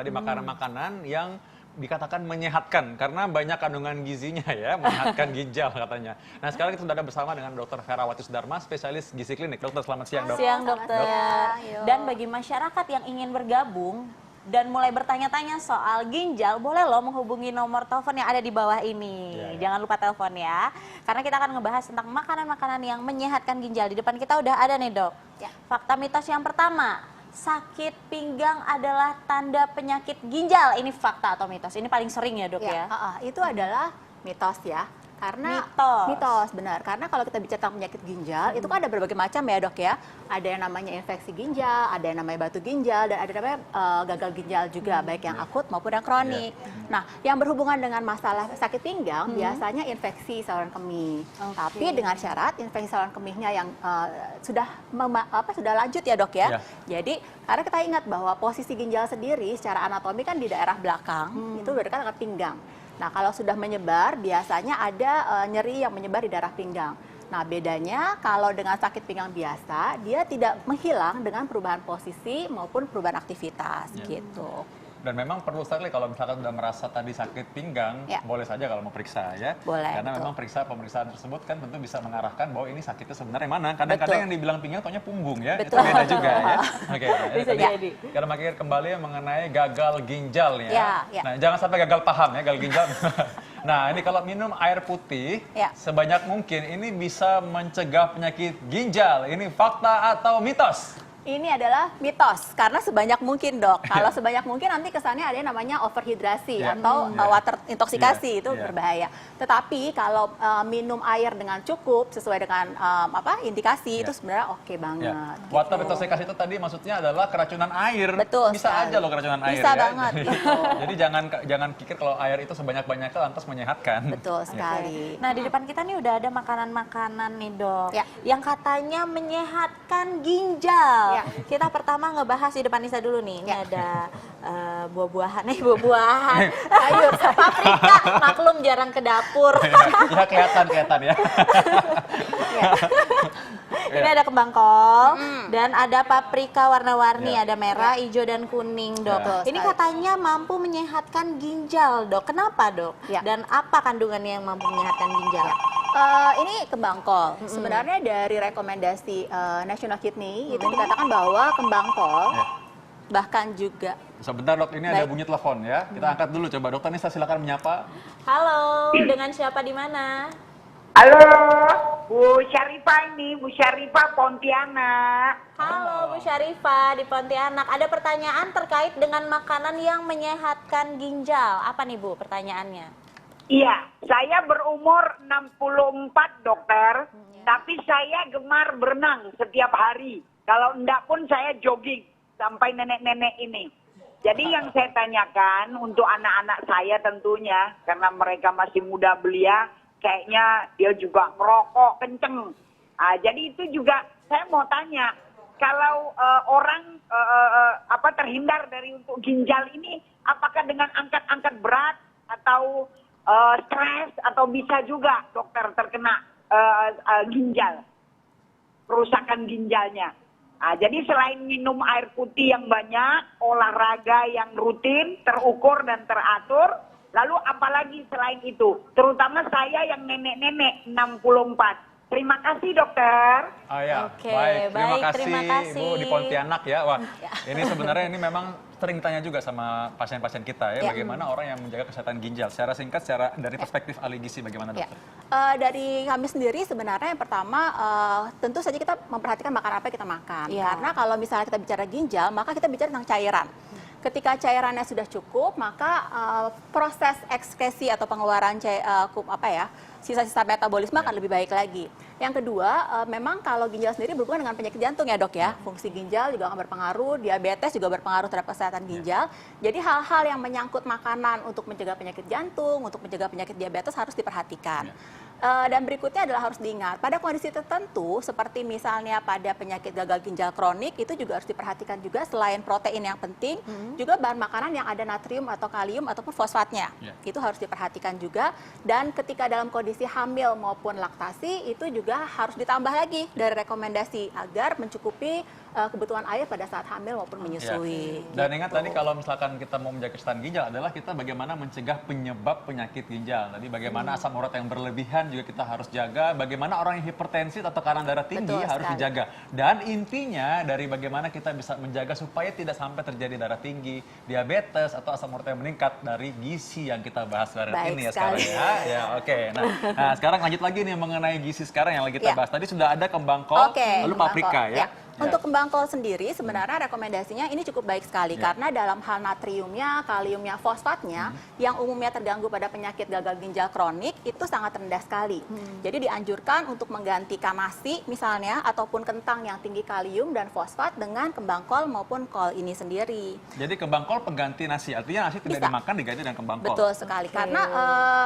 tadi makanan-makanan yang dikatakan menyehatkan karena banyak kandungan gizinya ya, menyehatkan ginjal katanya. Nah, sekarang kita sudah ada bersama dengan Dr. Ferawati Sudarma, spesialis gizi klinik. Dokter, selamat siang, Dok. Siang, dokter. Dan bagi masyarakat yang ingin bergabung dan mulai bertanya-tanya soal ginjal, boleh loh menghubungi nomor telepon yang ada di bawah ini. Jangan lupa telepon ya. Karena kita akan ngebahas tentang makanan-makanan yang menyehatkan ginjal. Di depan kita udah ada nih, Dok. Fakta mitos yang pertama, sakit pinggang adalah tanda penyakit ginjal. Ini fakta atau mitos? Ini paling sering ya, Dok ya? Itu adalah mitos ya. Karena mitos benar. Karena kalau kita bicara tentang penyakit ginjal, itu kan ada berbagai macam ya, Dok ya. Ada yang namanya infeksi ginjal, ada yang namanya batu ginjal, dan ada yang namanya gagal ginjal juga, baik yang akut maupun yang kronik. Nah, yang berhubungan dengan masalah sakit pinggang biasanya infeksi saluran kemih. Tapi dengan syarat infeksi saluran kemihnya yang sudah lanjut ya, Dok ya. Jadi karena kita ingat bahwa posisi ginjal sendiri secara anatomi kan di daerah belakang, itu berdekat dengan pinggang. Nah, kalau sudah menyebar, biasanya ada nyeri yang menyebar di daerah pinggang. Nah, bedanya kalau dengan sakit pinggang biasa, dia tidak menghilang dengan perubahan posisi maupun perubahan aktivitas gitu. Dan memang perlu sekali kalau misalkan sudah merasa tadi sakit pinggang, boleh saja kalau mau periksa ya. Boleh, karena memang pemeriksaan tersebut kan tentu bisa mengarahkan bahwa ini sakitnya sebenarnya mana. Kadang-kadang yang dibilang pinggang taunya punggung ya, itu beda juga ya. Oke, bisa jadi. Kita makin kembali mengenai gagal ginjal ya. Nah, jangan sampai gagal paham ya, gagal ginjal. Nah, ini kalau minum air putih sebanyak mungkin ini bisa mencegah penyakit ginjal. Ini fakta atau mitos? Ini adalah mitos, karena sebanyak mungkin, Dok. Kalau sebanyak mungkin nanti kesannya ada yang namanya overhidrasi atau water intoksikasi, itu berbahaya. Tetapi kalau minum air dengan cukup, sesuai dengan indikasi, itu sebenarnya oke banget. Gitu. Water intoksikasi itu tadi maksudnya adalah keracunan air. Betul bisa sekali. aja loh keracunan air bisa ya. banget. Gitu. Jadi jangan pikir kalau air itu sebanyak-banyaknya lantas menyehatkan. Betul sekali. Nah, di depan kita nih udah ada makanan-makanan nih, Dok. Yang katanya menyehatkan ginjal. Kita pertama ngebahas di depan Nisa dulu nih. Ini ada buah-buahan, sayur, paprika. Maklum jarang ke dapur. Ya kelihatan ya. Ini ada kembang kol dan ada paprika warna-warni, ada merah, hijau dan kuning, Dok. Ini katanya mampu menyehatkan ginjal, Dok. Kenapa, Dok? Dan apa kandungannya yang mampu menyehatkan ginjal? Ini kembang kol. Sebenarnya dari rekomendasi National Kidney itu dikatakan bahwa kembang kol bahkan juga. Sebentar, Dok, ini ada bunyi telepon ya. Kita angkat dulu coba. Dokter Nisa silakan menyapa. Halo, dengan siapa di mana? Halo, Bu Syarifah ini, Bu Syarifah Pontianak. Halo Bu Syarifah di Pontianak. Ada pertanyaan terkait dengan makanan yang menyehatkan ginjal. Apa nih Bu pertanyaannya? Iya, saya berumur 64 dokter, tapi saya gemar berenang setiap hari. Kalau enggak pun saya jogging sampai nenek-nenek ini. Jadi yang saya tanyakan untuk anak-anak saya tentunya, karena mereka masih muda belia, kayaknya dia juga merokok kenceng. Jadi itu juga saya mau tanya, kalau orang terhindar dari untuk ginjal ini, apakah dengan angkat-angkat berat atau stres atau bisa juga dokter terkena ginjal, kerusakan ginjalnya. Jadi selain minum air putih yang banyak, olahraga yang rutin, terukur dan teratur, lalu apalagi selain itu, terutama saya yang nenek-nenek 64. Terima kasih dokter. Oke, baik. Terima kasih Bu di kasih. Pontianak ya. Wah, ini sebenarnya ini memang sering ditanya juga sama pasien-pasien kita ya, bagaimana orang yang menjaga kesehatan ginjal. Secara singkat, dari perspektif ahli gizi bagaimana dokter? Dari kami sendiri sebenarnya yang pertama tentu saja kita memperhatikan makan apa yang kita makan. Karena kalau misalnya kita bicara ginjal, maka kita bicara tentang cairan. Ketika cairannya sudah cukup, maka proses ekskresi atau pengeluaran sisa-sisa metabolisme akan lebih baik lagi. Yang kedua, memang kalau ginjal sendiri berhubungan dengan penyakit jantung ya, Dok ya. Fungsi ginjal juga akan berpengaruh, diabetes juga berpengaruh terhadap kesehatan ginjal. Jadi hal-hal yang menyangkut makanan untuk mencegah penyakit jantung, untuk mencegah penyakit diabetes harus diperhatikan. Dan berikutnya adalah harus diingat, pada kondisi tertentu seperti misalnya pada penyakit gagal ginjal kronik itu juga harus diperhatikan juga selain protein yang penting, juga bahan makanan yang ada natrium atau kalium ataupun fosfatnya. Itu harus diperhatikan juga, dan ketika dalam kondisi hamil maupun laktasi itu juga harus ditambah lagi dari rekomendasi agar mencukupi kebutuhan air pada saat hamil maupun menyusui. Dan ingat tadi kalau misalkan kita mau menjaga kesehatan ginjal adalah kita bagaimana mencegah penyebab penyakit ginjal. Tadi bagaimana asam urat yang berlebihan juga kita harus jaga. Bagaimana orang yang hipertensi atau tekanan darah tinggi harus dijaga. Dan intinya dari bagaimana kita bisa menjaga supaya tidak sampai terjadi darah tinggi, diabetes atau asam urat yang meningkat dari gizi yang kita bahas bareng ini ya sekarang ya. Ya oke. Nah, sekarang lanjut lagi nih mengenai gizi sekarang yang lagi kita bahas. Tadi sudah ada kembang kol, lalu paprika ya. Untuk kembang kol sendiri sebenarnya rekomendasinya ini cukup baik sekali karena dalam hal natriumnya, kaliumnya, fosfatnya yang umumnya terganggu pada penyakit gagal ginjal kronik itu sangat rendah sekali. Jadi dianjurkan untuk menggantikan nasi misalnya ataupun kentang yang tinggi kalium dan fosfat dengan kembang kol maupun kol ini sendiri. Jadi kembang kol pengganti nasi, artinya nasi tidak dimakan diganti dengan kembang kol. Betul sekali, karena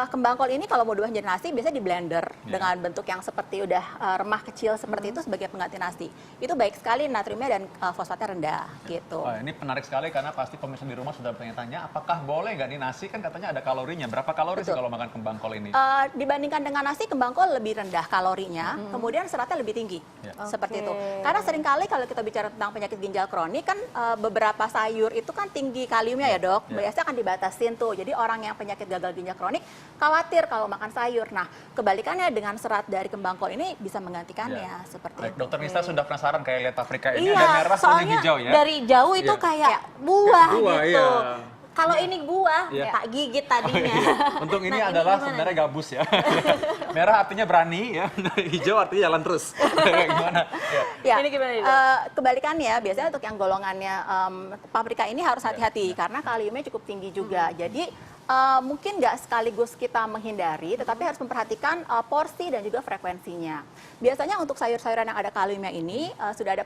kembang kol ini kalau mau dibuat jadi nasi biasanya di blender dengan bentuk yang seperti udah remah kecil seperti itu sebagai pengganti nasi. Itu baik sekali natriumnya dan fosfatnya rendah gitu. Wah, ini menarik sekali karena pasti pemirsa di rumah sudah bertanya-tanya apakah boleh nggak nih nasi, kan katanya ada kalorinya. Berapa kalori sih kalau makan kembang kol ini? Dibandingkan dengan nasi, kembang kol lebih rendah kalorinya, kemudian seratnya lebih tinggi. Seperti itu. Karena seringkali kalau kita bicara tentang penyakit ginjal kronik kan beberapa sayur itu kan tinggi kaliumnya ya dok. Biasanya akan dibatasin tuh. Jadi orang yang penyakit gagal ginjal kronik khawatir kalau makan sayur. Nah, kebalikannya dengan serat dari kembang kol ini bisa menggantikannya seperti itu. Dokter Nista sudah penasaran kayak lihat paprika ini ada merah sama hijau ya. Dari jauh itu kayak buah gitu. Iya. Kalau ini buah, tak gigit tadinya. Untuk ini adalah sebenarnya gabus ya. Merah artinya berani ya, hijau artinya jalan terus. Gimana? Ini gimana nih? Kebalikannya, biasanya untuk yang golongannya paprika ini harus hati-hati karena kaliumnya cukup tinggi juga. Jadi mungkin nggak sekaligus kita menghindari, tetapi harus memperhatikan porsi dan juga frekuensinya. Biasanya untuk sayur-sayuran yang ada kaliumnya ini sudah ada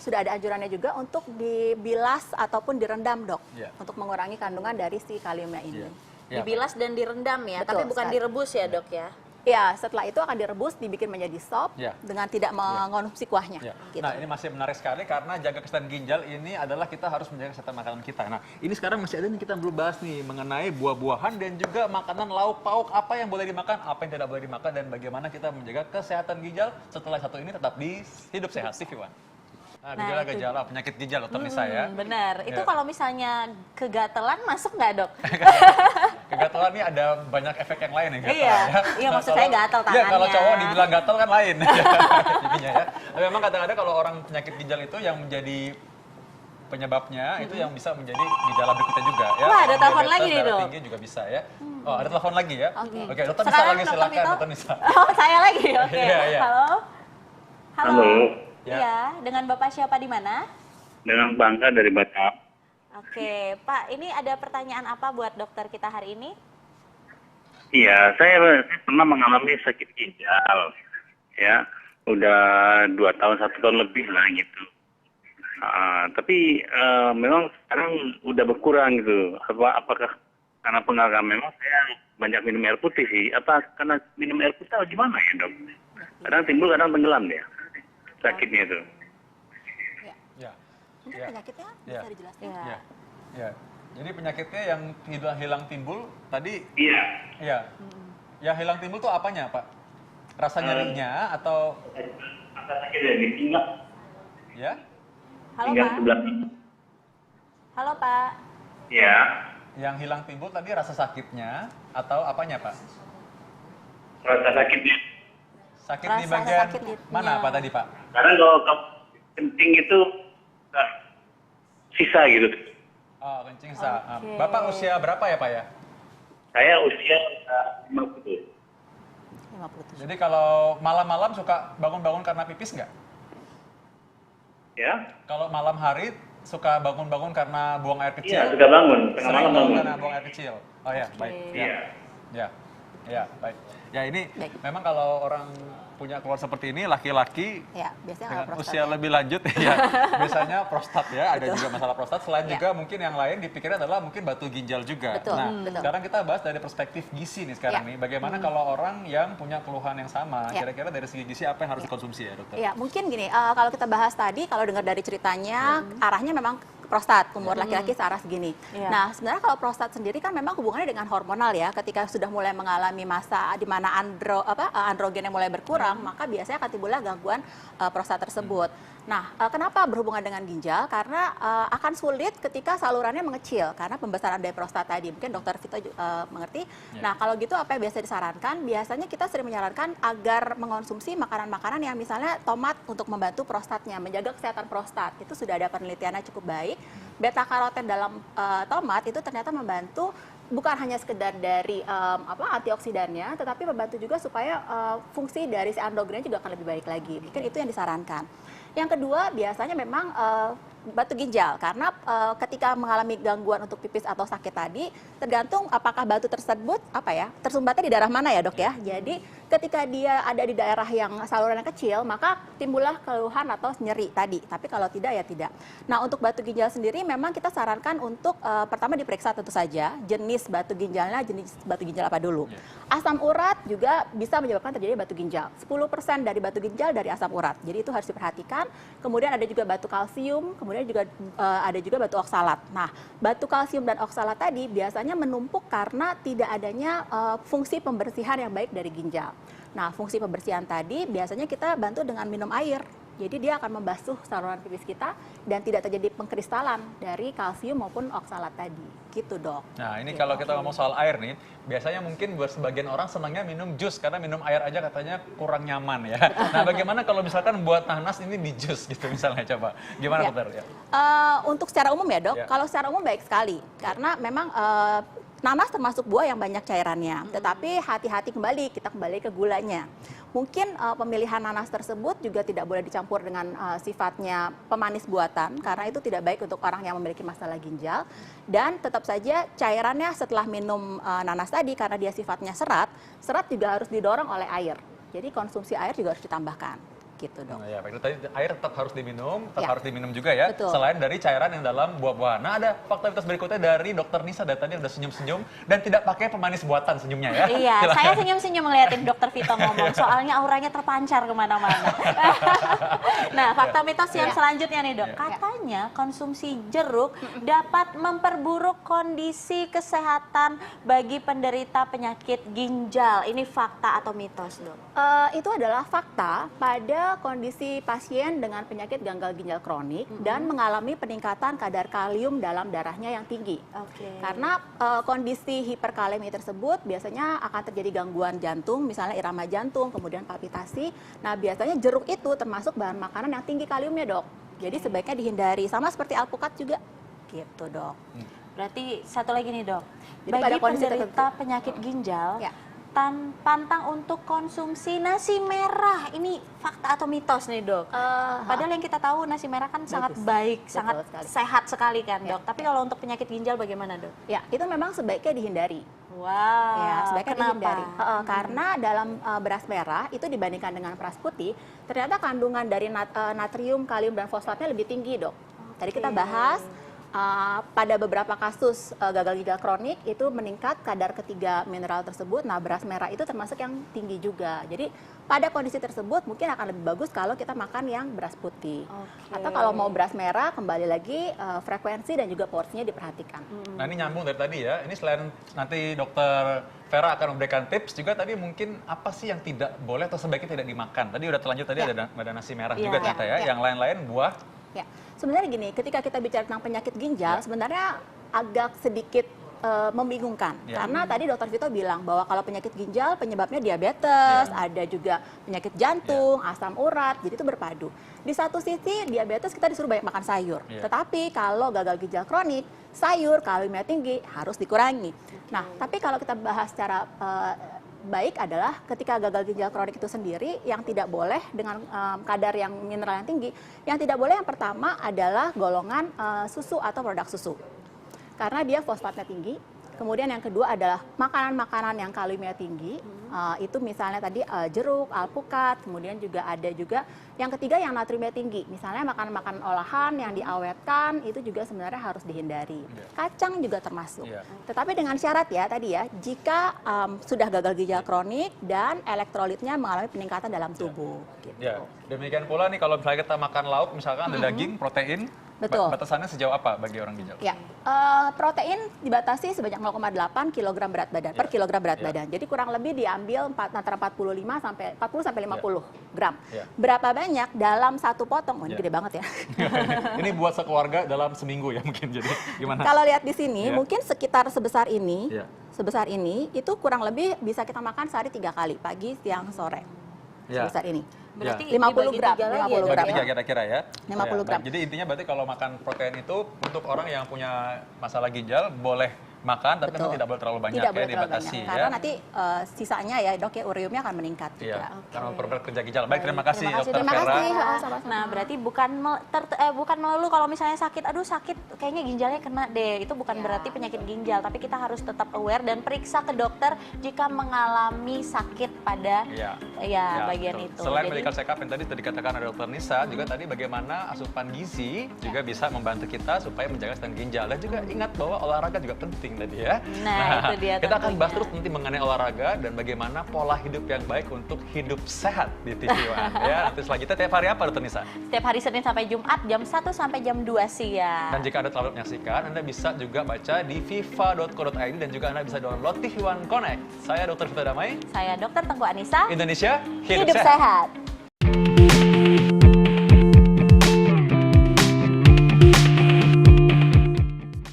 sudah ada anjurannya juga untuk dibilas ataupun direndam dok, untuk mengurangi kandungan dari si kaliumnya ini. Dibilas dan direndam ya, tapi bukan direbus ya dok ya? Ya, setelah itu akan direbus, dibikin menjadi sop dengan tidak mengonsumsi kuahnya. Gitu. Nah, ini masih menarik sekali karena jaga kesehatan ginjal ini adalah kita harus menjaga kesehatan makanan kita. Nah, ini sekarang masih ada nih kita belum bahas nih mengenai buah-buahan dan juga makanan lauk pauk, apa yang boleh dimakan, apa yang tidak boleh dimakan, dan bagaimana kita menjaga kesehatan ginjal setelah satu ini tetap di Hidup Sehat. TV One. Nah, gejala-gejala penyakit ginjal dokter Nisa ya. Benar. Itu kalau misalnya kegatelan masuk nggak dok? Kegatelan ini ada banyak efek yang lain ya. Iya maksud saya gatal tangannya. Iya, kalau cowok dibilang gatal kan lain. Ya. Tapi memang kadang-kadang kalau orang penyakit ginjal itu yang menjadi penyebabnya itu yang bisa menjadi gejala berikutnya juga ya. Wah, ada telepon lagi nih dok. Tinggi juga bisa ya. Oh, ada telepon lagi ya. Oke, dokter Nisa Sekarang lagi silakan dokter Nisa. Oh, saya lagi. Oke. Halo. Halo. Iya, dengan Bapak siapa di mana? Dengan Bangka dari Batam. Oke, Pak, ini ada pertanyaan apa buat dokter kita hari ini? Iya, saya pernah mengalami sakit ginjal, ya, udah 2 tahun 1 tahun lebih lah gitu. Tapi memang sekarang udah berkurang gitu. Apakah karena pengaruh memang saya banyak minum air putih sih? Apa karena minum air putih atau gimana ya dok? Kadang timbul, kadang tenggelam dia. Sakitnya itu. Mungkin penyakitnya bisa dijelaskan? Ya. Jadi penyakitnya yang hilang timbul tadi? Iya. Ya hilang timbul tuh apanya Pak? Rasa nyerinya atau? Rasa sakitnya di pinggang. Ya. Halo pinggang Pak. Sebelah. Halo Pak. Iya. Yang hilang timbul tadi rasa sakitnya atau apanya Pak? Rasa sakitnya. Sakit di bagian mana Pak tadi Pak? Karena kalau kencing itu sisa gitu. Oh, kencing sisa. Bapak usia berapa ya Pak ya? Saya usia 50. Jadi kalau malam-malam suka bangun-bangun karena pipis nggak? Ya. Kalau malam hari suka bangun-bangun karena buang air kecil? Iya, suka bangun. Tengah Sering malam bangun. Karena buang air kecil. Oh ya, baik. Iya. Ya. Ya, baik. Ya ini memang kalau orang punya keluhan seperti ini, laki-laki biasanya dengan usia lebih lanjut ya, biasanya prostat ya, ada juga masalah prostat. Selain juga mungkin yang lain dipikirnya adalah mungkin batu ginjal juga. Sekarang kita bahas dari perspektif gizi nih sekarang nih. Bagaimana kalau orang yang punya keluhan yang sama, kira-kira dari segi gizi apa yang harus dikonsumsi ya dokter? Ya, mungkin gini, kalau kita bahas tadi, kalau dengar dari ceritanya, arahnya memang prostat, umur laki-laki searah segini. Nah, sebenarnya kalau prostat sendiri kan memang hubungannya dengan hormonal ya. Ketika sudah mulai mengalami masa di mana androgennya mulai berkurang, maka biasanya akan timbullah gangguan prostat tersebut. Nah, kenapa berhubungan dengan ginjal? Karena akan sulit ketika salurannya mengecil karena pembesaran dari prostat tadi. Mungkin dokter Vito mengerti. Nah, kalau gitu apa yang biasa disarankan? Biasanya kita sering menyarankan agar mengonsumsi makanan-makanan yang misalnya tomat untuk membantu prostatnya, menjaga kesehatan prostat. Itu sudah ada penelitiannya cukup baik. Beta karoten dalam tomat itu ternyata membantu bukan hanya sekedar dari antioksidannya, tetapi membantu juga supaya fungsi dari si androgennya juga akan lebih baik lagi. Mungkin itu yang disarankan. Yang kedua, biasanya memang batu ginjal, karena ketika mengalami gangguan untuk pipis atau sakit tadi, tergantung apakah batu tersebut tersumbatnya di daerah mana ya dok ya. Jadi ketika dia ada di daerah yang salurannya kecil, maka timbullah keluhan atau nyeri tadi. Tapi kalau tidak ya tidak. Nah, untuk batu ginjal sendiri memang kita sarankan untuk pertama diperiksa tentu saja jenis batu ginjalnya, jenis batu ginjal apa dulu. Asam urat juga bisa menyebabkan terjadi batu ginjal. 10% dari batu ginjal dari asam urat. Jadi itu harus diperhatikan. Kemudian ada juga batu kalsium, kemudian juga ada juga batu oksalat. Nah, batu kalsium dan oksalat tadi biasanya menumpuk karena tidak adanya fungsi pembersihan yang baik dari ginjal. Nah, fungsi pembersihan tadi biasanya kita bantu dengan minum air. Jadi dia akan membasuh saluran pipis kita dan tidak terjadi pengkristalan dari kalsium maupun oksalat tadi. Gitu dok. Nah ini kalau kita ngomong soal air nih, biasanya mungkin buat sebagian orang senangnya minum jus karena minum air aja katanya kurang nyaman ya. Nah bagaimana kalau misalkan buat nanas ini di jus gitu misalnya, coba gimana dokter? Untuk secara umum ya dok, kalau secara umum baik sekali karena memang nanas termasuk buah yang banyak cairannya, tetapi hati-hati kembali, kita kembali ke gulanya. Mungkin pemilihan nanas tersebut juga tidak boleh dicampur dengan sifatnya pemanis buatan, karena itu tidak baik untuk orang yang memiliki masalah ginjal. Dan tetap saja cairannya setelah minum nanas tadi, karena dia sifatnya serat, serat juga harus didorong oleh air. Jadi konsumsi air juga harus ditambahkan. Gitu dong. Nah, ya, baik. Tadi air tetap harus diminum, harus diminum juga ya. Betul. Selain dari cairan yang dalam buah-buahan. Nah, ada fakta mitos berikutnya dari Dokter Nisa dari tadi udah senyum-senyum dan tidak pakai pemanis buatan senyumnya ya. Iya, saya senyum-senyum ngeliatin Dokter Vito ngomong, soalnya auranya terpancar kemana-mana. Nah, fakta mitos yang selanjutnya nih dok, katanya konsumsi jeruk dapat memperburuk kondisi kesehatan bagi penderita penyakit ginjal. Ini fakta atau mitos dok? Itu adalah fakta pada kondisi pasien dengan penyakit gagal ginjal kronik dan mengalami peningkatan kadar kalium dalam darahnya yang tinggi. Karena kondisi hiperkalemi tersebut biasanya akan terjadi gangguan jantung, misalnya irama jantung, kemudian palpitasi. Nah, biasanya jeruk itu termasuk bahan makanan yang tinggi kaliumnya, dok. Jadi sebaiknya dihindari, sama seperti alpukat juga. Gitu, dok. Berarti satu lagi nih, dok. Jadi bagi penderita penyakit ginjal, pantang untuk konsumsi nasi merah. Ini fakta atau mitos nih dok? Padahal yang kita tahu nasi merah kan sangat baik, sangat sehat sekali kan dok. Tapi kalau untuk penyakit ginjal bagaimana dok? Ya, itu memang sebaiknya dihindari. Wow. Ya, sebaiknya dihindari. Karena dalam beras merah itu dibandingkan dengan beras putih, ternyata kandungan dari natrium, kalium, dan fosfatnya lebih tinggi dok. Tadi kita bahas pada beberapa kasus gagal ginjal kronik itu meningkat kadar ketiga mineral tersebut. Nah, beras merah itu termasuk yang tinggi juga. Jadi pada kondisi tersebut mungkin akan lebih bagus kalau kita makan yang beras putih. Atau kalau mau beras merah, kembali lagi frekuensi dan juga porsinya diperhatikan. Nah, ini nyambung dari tadi ya. Ini selain nanti dokter Vera akan memberikan tips juga, tadi mungkin apa sih yang tidak boleh atau sebaiknya tidak dimakan. Tadi udah terlanjut, tadi ada nasi merah juga ternyata ya. Yang lain-lain buah. Ya, sebenarnya gini, ketika kita bicara tentang penyakit ginjal, sebenarnya agak sedikit membingungkan. Karena tadi dokter Vito bilang bahwa kalau penyakit ginjal penyebabnya diabetes, ada juga penyakit jantung, asam urat, jadi itu berpadu. Di satu sisi diabetes kita disuruh banyak makan sayur, tetapi kalau gagal ginjal kronik, sayur kaliumnya tinggi harus dikurangi. Nah, tapi kalau kita bahas secara baik adalah ketika gagal ginjal kronik itu sendiri yang tidak boleh dengan kadar yang mineral yang tinggi, yang tidak boleh yang pertama adalah golongan susu atau produk susu. Karena dia fosfatnya tinggi, Kemudian yang kedua adalah makanan-makanan yang kalorinya tinggi. Itu misalnya tadi jeruk, alpukat, kemudian juga ada juga yang ketiga yang natriumnya tinggi. Misalnya makanan-makanan olahan yang diawetkan itu juga sebenarnya harus dihindari. Kacang juga termasuk. Tetapi dengan syarat ya tadi ya, jika sudah gagal ginjal kronik dan elektrolitnya mengalami peningkatan dalam tubuh. Gitu. Ya, demikian pula nih kalau misalnya kita makan lauk, misalkan ada daging, protein, betul. Batasannya sejauh apa bagi orang ginjal? Ya, protein dibatasi sebanyak 0,8 kg berat badan per kilogram berat badan. Jadi kurang lebih diambil antara 40 sampai 50 gram. Berapa banyak dalam satu potong? Oh, ini gede banget ya. Ini buat sekeluarga dalam seminggu ya mungkin. Jadi gimana? Kalau lihat di sini mungkin sekitar sebesar ini. Sebesar ini itu kurang lebih bisa kita makan sehari 3 kali, pagi, siang, sore. Sebesar ini. Berarti 50 gram, 50 gram ya kira-kira ya. 50 gram. Nah, jadi intinya berarti kalau makan protein itu untuk orang yang punya masalah ginjal boleh makan, tapi memang tidak boleh terlalu banyak ya, dibatasi. Karena nanti sisanya ya dok ya uriumnya akan meningkat juga. Karena memperberat kerja ginjal. Baik, terima kasih Dokter terima Vera. kasih. Nah, berarti bukan melulu kalau misalnya sakit, aduh sakit kayaknya ginjalnya kena deh. Itu bukan berarti penyakit ginjal, tapi kita harus tetap aware dan periksa ke dokter jika mengalami sakit pada bagian betul. itu. Selain medical check up yang tadi dikatakan ada Dokter Nisa, juga tadi bagaimana asupan gizi juga bisa membantu kita supaya menjaga kesehatan ginjal. Dan juga ingat bahwa olahraga juga penting tadi ya. Nah, itu dia kita akan bahas tentunya. terus nanti mengenai olahraga dan bagaimana pola hidup yang baik untuk hidup sehat di TV One ya. Nanti selanjutnya tiap hari apa Dokter Nisa? Setiap hari Senin sampai Jumat jam 1 sampai jam 2 siang. Dan jika Anda telah menyaksikan, Anda bisa juga baca di viva.co.id dan juga Anda bisa download TV One Connect. Saya Dr. Vita Damai. Saya Dr. Tengku Anissa. Indonesia, Hidup sehat.